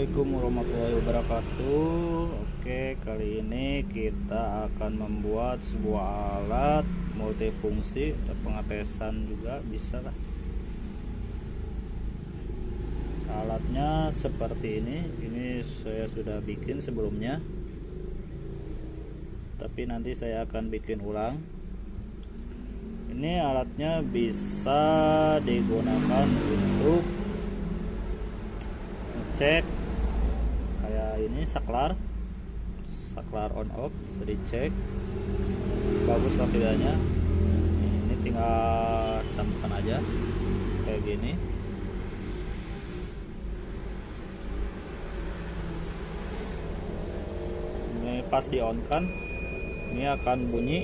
Assalamualaikum warahmatullahi wabarakatuh. Oke, kali ini kita akan membuat sebuah alat multifungsi, pengetesan juga bisa lah. Alatnya seperti ini saya sudah bikin sebelumnya, tapi nanti saya akan bikin ulang. Ini alatnya bisa digunakan untuk cek kayak ini saklar on off, bisa dicek bagus lah tidaknya. Ini tinggal sambungkan aja kayak gini. Ini pas di on kan ini akan bunyi,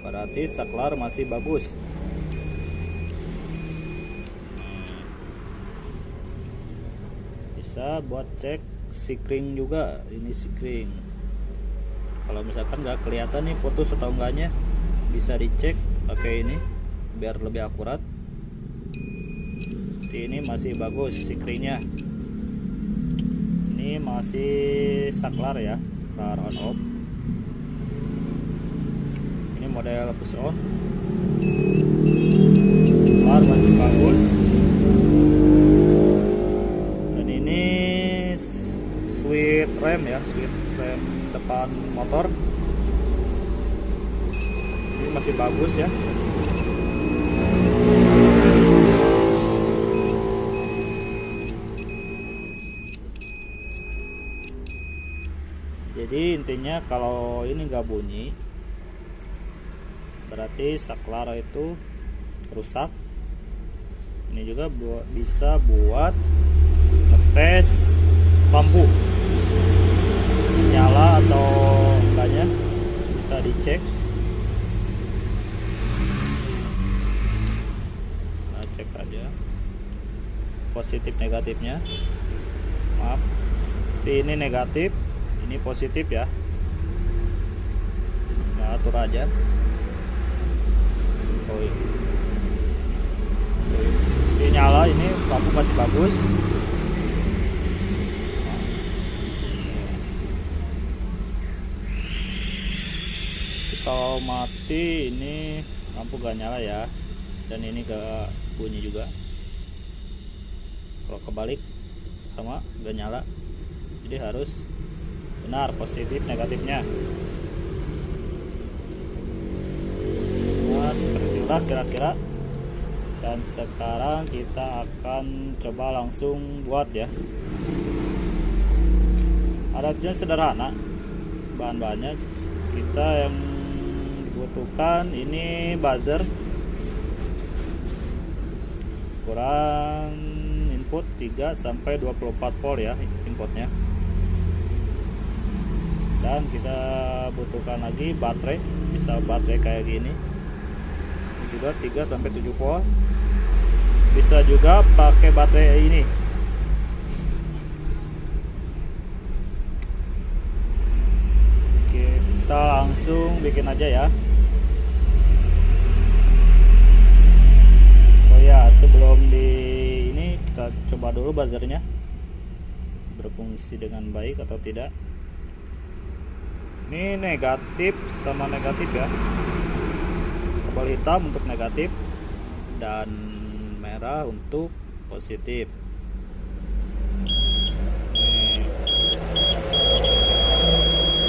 berarti saklar masih bagus. Bisa buat cek sikring juga, ini sikring. Kalau misalkan nggak kelihatan nih putus atau enggaknya, bisa dicek pakai ini biar lebih akurat. Ini masih bagus sikringnya. Ini masih saklar ya, saklar on off. Ini model push on, saklar masih bagus. Rem ya, switch rem depan motor ini masih bagus ya. Jadi intinya kalau ini nggak bunyi berarti saklar itu rusak. Ini juga bisa buat ngetes lampu nyala atau enggaknya, bisa dicek. Nah, cek aja positif negatifnya. Maaf, ini negatif, ini positif ya. Nah, atur aja. Oh, ini nyala, ini lampu masih bagus. Kalau mati ini lampu gak nyala ya, dan ini gak bunyi juga. Kalau kebalik sama gak nyala, jadi harus benar positif negatifnya. Nah, seperti itulah kira-kira. Dan sekarang kita akan coba langsung buat ya. Alatnya sederhana, bahan-bahannya kita yang butuhkan ini buzzer, ukuran input 3 sampai 24 volt ya inputnya. Dan kita butuhkan lagi baterai, bisa baterai kayak gini. Ini juga 3 sampai 7 volt. Bisa juga pakai baterai ini. Oke, kita langsung bikin aja ya. Sebelum ini kita coba dulu buzzernya berfungsi dengan baik atau tidak. Ini negatif sama negatif ya, kabel hitam untuk negatif dan merah untuk positif.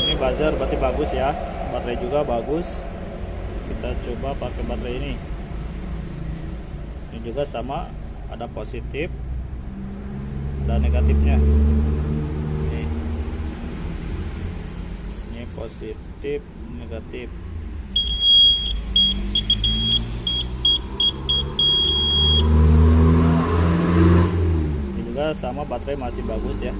Ini buzzer berarti bagus ya, baterai juga bagus. Kita coba pakai baterai ini. Ini juga sama, ada positif dan negatifnya. Ini positif negatif. Ini juga sama, baterai masih bagus ya.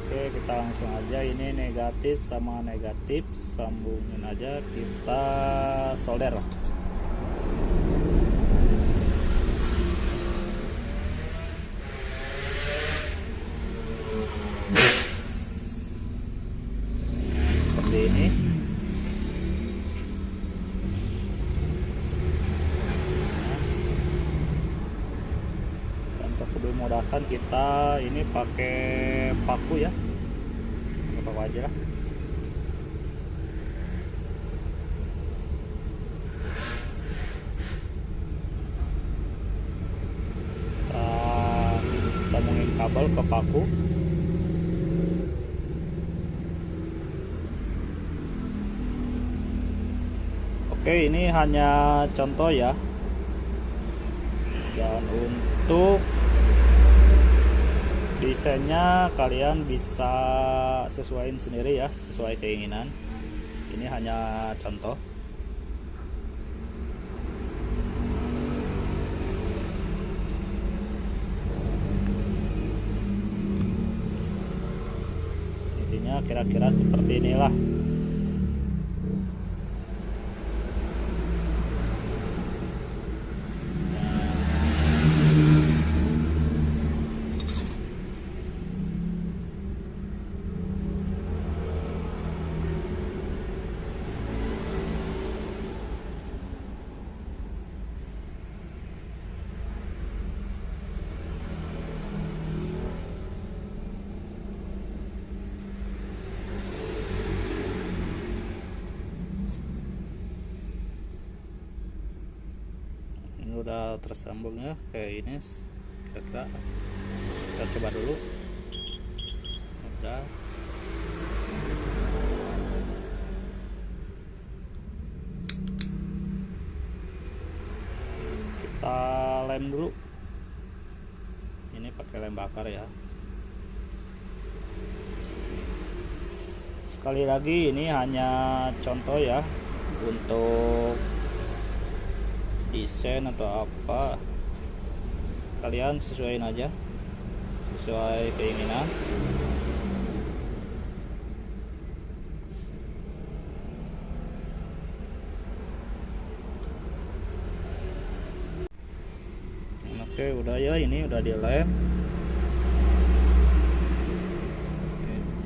Oke, kita langsung aja. Ini negatif sama negatif, sambungin aja, kita solder. Seperti ini. Kan kita ini pakai paku ya, apa aja lah. Kita sambungin kabel ke paku. Oke, ini hanya contoh ya, dan untuk desainnya kalian bisa sesuaiin sendiri ya, sesuai keinginan. Ini hanya contoh. Intinya kira-kira seperti inilah. Udah tersambung ya kayak ini, kira-kira kita coba dulu. Udah, kita lem dulu. Ini pakai lem bakar ya. Sekali lagi, ini hanya contoh ya, untuk desain atau apa kalian sesuaiin aja sesuai keinginan. Oke, udah ya, ini udah dilem.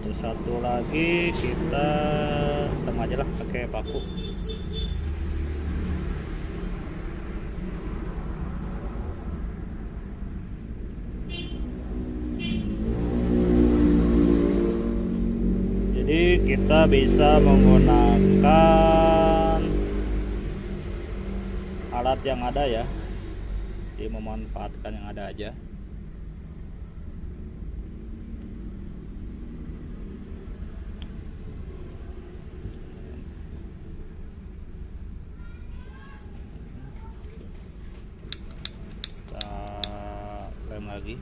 Terus satu lagi kita sama aja lah pakai paku. Jadi kita bisa menggunakan alat yang ada ya, jadi memanfaatkan yang ada aja. Kita lem lagi.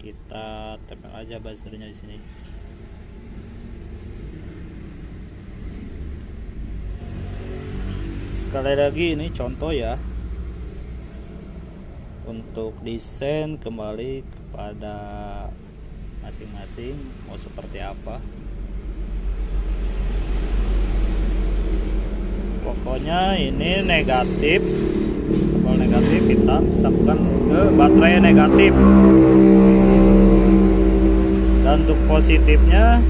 Kita tempel aja buzzernya di sini. Sekali lagi, ini contoh ya, untuk desain kembali kepada masing-masing mau seperti apa. Pokoknya ini negatif, kalau negatif kita sambungkan ke baterai negatif, dan untuk positifnya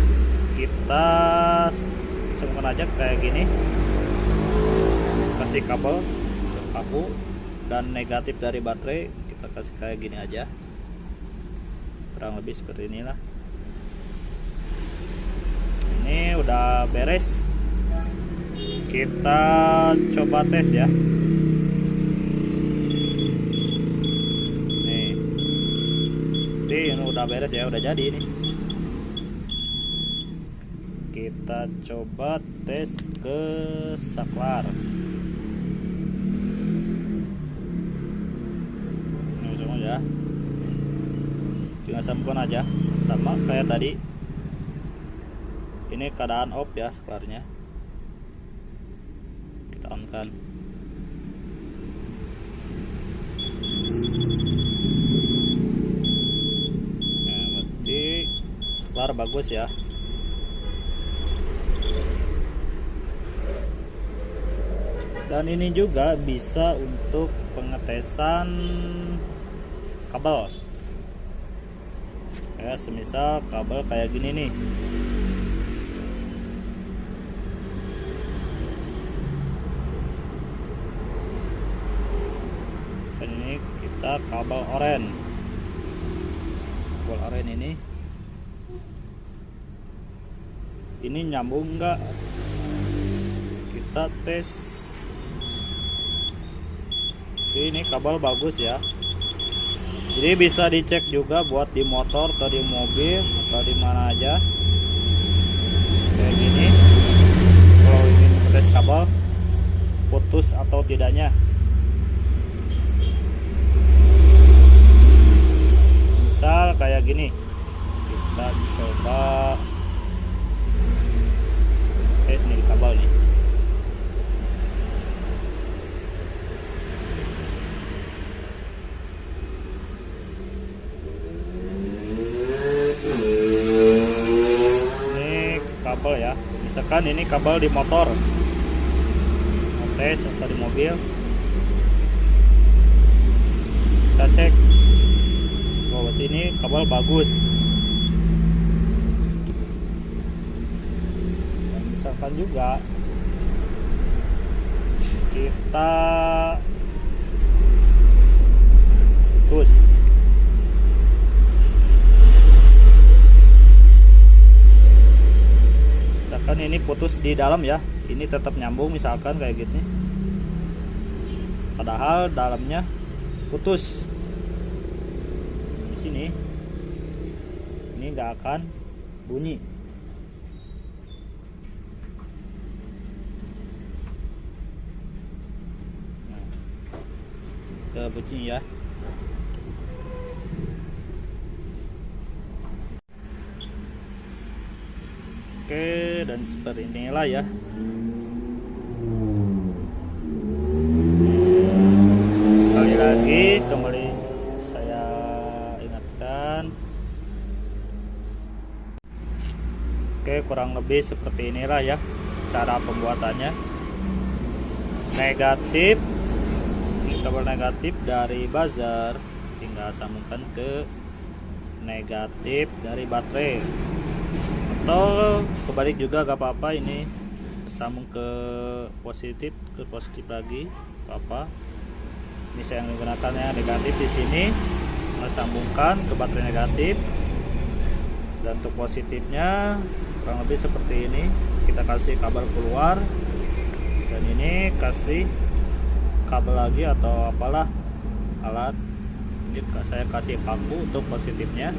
kita sambungkan aja kayak gini, kasih kabel ke paku, dan negatif dari baterai kita kasih kayak gini aja, kurang lebih seperti inilah. Ini udah beres, kita coba tes ya. Nih, ini udah beres ya, udah jadi ini. Kita coba tes ke saklar. Ini semua ya, tinggal sambungkan aja sama kayak tadi. Ini keadaan off ya saklarnya, kita on kan. Nah, berarti saklar bagus ya. Dan ini juga bisa untuk pengetesan kabel ya, semisal kabel kayak gini nih, kita kabel oren. Kabel oren ini nyambung enggak, kita tes. Ini kabel bagus ya, jadi bisa dicek juga buat di motor atau di mobil atau di mana aja kayak gini. Kalau ingin tes kabel putus atau tidaknya, misal kayak gini, kita coba ini kabel nih. Kabel ya, misalkan ini kabel di motor, tes atau di mobil, kita cek. Oh, berarti ini kabel bagus. Dan misalkan juga kita putus, misalkan ini putus di dalam ya, ini tetap nyambung misalkan kayak gitu, padahal dalamnya putus. Di sini ini nggak akan bunyi. Nah, ke bunyi ya. Oke, dan seperti inilah ya. Sekali lagi kembali saya ingatkan. Oke, kurang lebih seperti inilah ya cara pembuatannya. Negatif, ini kabel negatif dari buzzer, tinggal sambungkan ke negatif dari baterai, atau kebalik juga gak apa-apa. Ini sambung ke positif lagi apa. Ini saya menggunakannya negatif di sini, sambungkan ke baterai negatif. Dan untuk positifnya kurang lebih seperti ini, kita kasih kabel keluar, dan ini kasih kabel lagi atau apalah alat. Ini saya kasih paku untuk positifnya.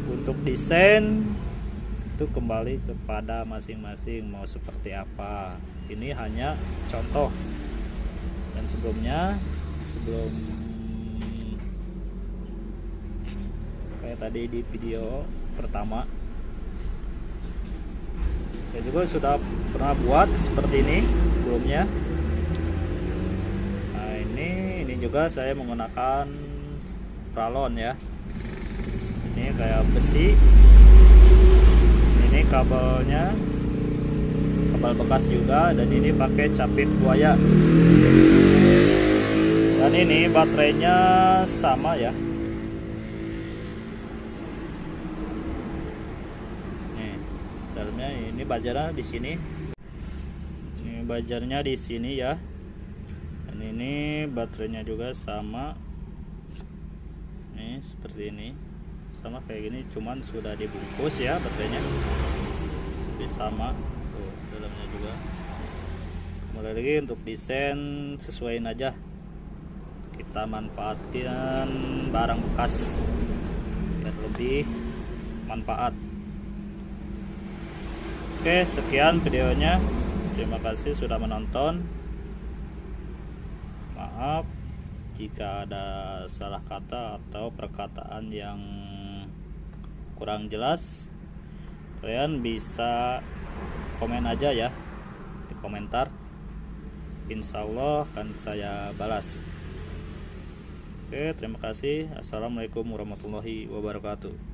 Untuk desain itu kembali kepada masing-masing mau seperti apa. Ini hanya contoh. Dan sebelum kayak tadi di video pertama, saya juga sudah pernah buat seperti ini sebelumnya. Nah, ini juga saya menggunakan pralon ya. Ini kayak besi. Ini kabelnya kabel bekas juga, dan ini pakai capit buaya. Dan ini baterainya sama ya. Nih, dalamnya ini bajarnya di sini. Ini bajarnya di sini ya. Dan ini baterainya juga sama. Nih, seperti ini. Sama kayak gini, cuman sudah dibungkus ya baterainya. Jadi sama tuh dalamnya juga. Kembali lagi untuk desain, sesuaiin aja, kita manfaatkan barang bekas biar lebih manfaat. Oke, sekian videonya, terima kasih sudah menonton. Maaf jika ada salah kata atau perkataan yang kurang jelas. Kalian bisa komen aja ya di komentar, insya Allah akan saya balas. Oke, terima kasih. Assalamualaikum warahmatullahi wabarakatuh.